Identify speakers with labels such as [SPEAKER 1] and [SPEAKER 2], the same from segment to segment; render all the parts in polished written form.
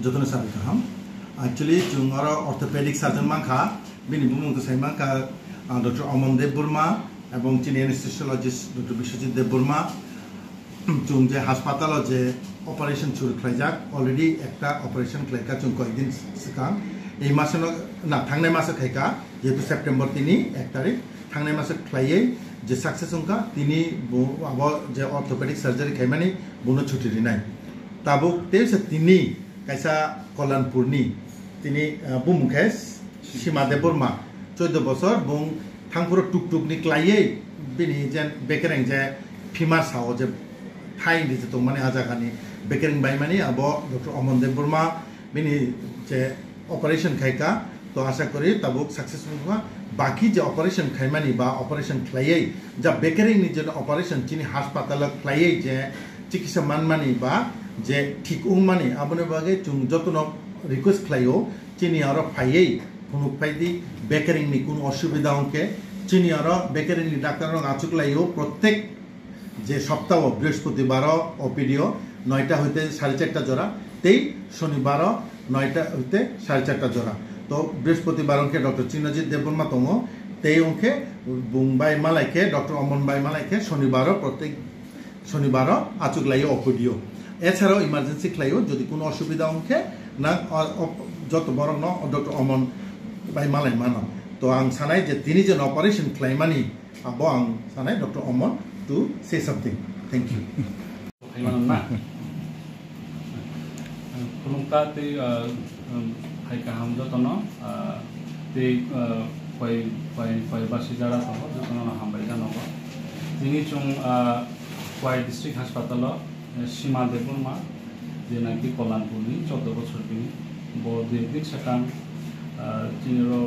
[SPEAKER 1] जतन साबि kaham actually chung aro orthopedic surgeon mangkha bini bumung ko sai mangkha Dr. Aman Dev Burma এবং চিনি anaesthesiologist doctor Biswajit দেব বর্মা চুং যে হাসপাতাল যে অপারেশন শুরু খাইজাক অলরেডি একটা অপারেশন খাইকা চুং কয়েকদিন সিকাং এই মাসে না থাংনাই মাসে খাইকা যেহেতু সেপ্টেম্বর 1 তারিখ থাংনাই মাসে খাইয়ে যে সাকসেস উনকা তিনি আব যে অর্থোপেডিক সার্জারি খাইমানি বুনো ছুটি নাই তাবুক তেসে তিনি কাইসা কল্যাণপুরনি তিনি বুমুখে সীমা দেব বর্মা 14 বছর বুং थांपुर टुक टुक नि क्लाइए बिनि जेन बेकेरें जे फिमार साओ जे थाई नि जे तो माने आजाखानि बेकेरें बाय माने अब डॉक्टर अमन देव बर्मा बिनि जे ऑपरेशन खाइका तो आशा करी तबुक सक्सेसफुल हुआ बाकी जे ऑपरेशन खाइमानि बा ऑपरेशन क्लाइए जा बेकेरें नि जे ऑपरेशन चिनि हासपाताल क्लाइए जे चिकित्सा मानमानि बा जे ठीक उमानि आबने बागे चुं जतन रिक्वेस्ट क्लाइयो चिनि आरो फाइए কোনো ফাইদি বেকারিং নি কোনো অসুবিধা অঙ্কে চিনি আর বেকারিং নি ডাক্তার আচুক লাইও প্রত্যেক যে সপ্তাহ বৃহস্পতিবার ওপিডিও 9টা হইতে 4:30 জোড়া তেই শনিবার 9টা হইতে 4:30 জোড়া তো বৃহস্পতিবার অঙ্কে ডক্টর চিন্নজিৎ দেববর্মা তম তেই অঙ্কে বুংবাই মালাইকে ডক্টর অমন বাই মালাইকে শনিবার প্রত্যেক শনিবার আচুক লাইও ওপিডিও এছাড়াও ইমার্জেন্সি ক্লাইও যদি কোনো অসুবিধা অঙ্কে না যত বড় ন ডক্টর অমন by malay mana to ang sanai je tini je operation claimani abo ang sanai Dr. Omon to say something. Thank you.
[SPEAKER 2] Ayman na. Kulungka ti hai kaham jo tono ti koi basi jara tono jo tono hambai jano ba. Tini chung koi district hospital Sima Dev Burma je naki Kollanpurni 14 bochor bini bo dirdik sakang চিনিরও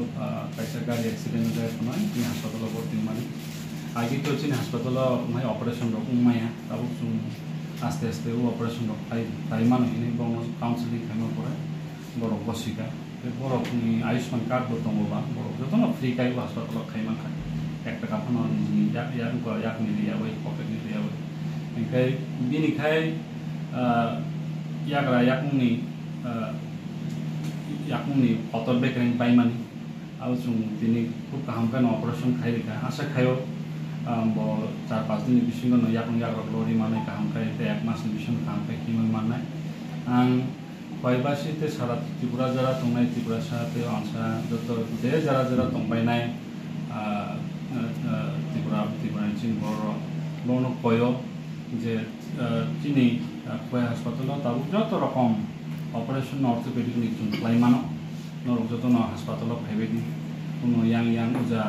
[SPEAKER 2] কাইসা গাড়ি accident যায় সময় তিনি হাসপাতালে ভর্তি মানে আগে তো চিনি হাসপাতাল মানে অপারেশন রক উমায়া তাবো আস্তে আস্তে ও অপারেশন রক তাই মানুষ এনে কাউন্সিলিং খাইমার পরে বড় বসিকা বড় আয়ুষ্মান কার্ড দঙ্গবা বড় যত ফ্রি কাই হাসপাতাল খাইমান খাই 1 টাকা ফানো ইয়াক নিলিয়া ওই পকেট নিলিয়া ওই এনকাই বিনিখাই ইয়াকরা ইয়াকুনি yakuni otor bekereng paimani au chung tini khub kaham kan operation khai reka asa khayo bo 4-5 din bisingo no yakung yakrok lori manai kaham khai te 1 mas bisingo kaham khai kimoi manai ang koibasi te sara tripura jara tongnai tripura sa te ansa joto de jara tongbai nai tripura chin boro bono koyo je chini koi hospital tabu joto rokom operation orthopedic ni chung claimano norok joto no hospital phaibedi kono yang uja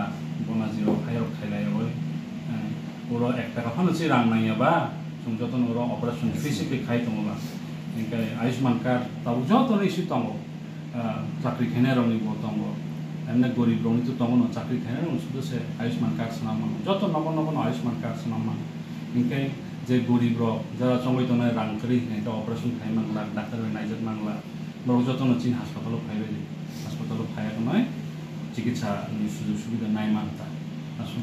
[SPEAKER 2] bona zero khairo khailai oi puro 1 টাকা Fanon chi rang nai ba chung joto no operation physically khai tongoba enkai ayushman card tabu joto ni si tongo chakri khene rong ni bo tongo emne gorib rong ni to tongo no chakri khene rong sudo se ayushman card sanama joto nobo ayushman card sanama enkai যে গরিব যারা চঙ্গই তনে রাং করি এটা operation খাই Mangla doctor নাইজত Mangla বড় যতন চিন হাসপাতাল খাইবে হাসপাতাল খাই নয় চিকিৎসা সুযোগ সুবিধা নাই মানতা আসুন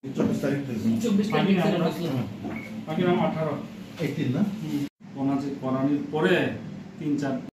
[SPEAKER 1] 24 তারিখ
[SPEAKER 2] 24 তারিখ বাকি নাম 18
[SPEAKER 1] 18 না
[SPEAKER 2] কোনা যে করানির পরে 3-4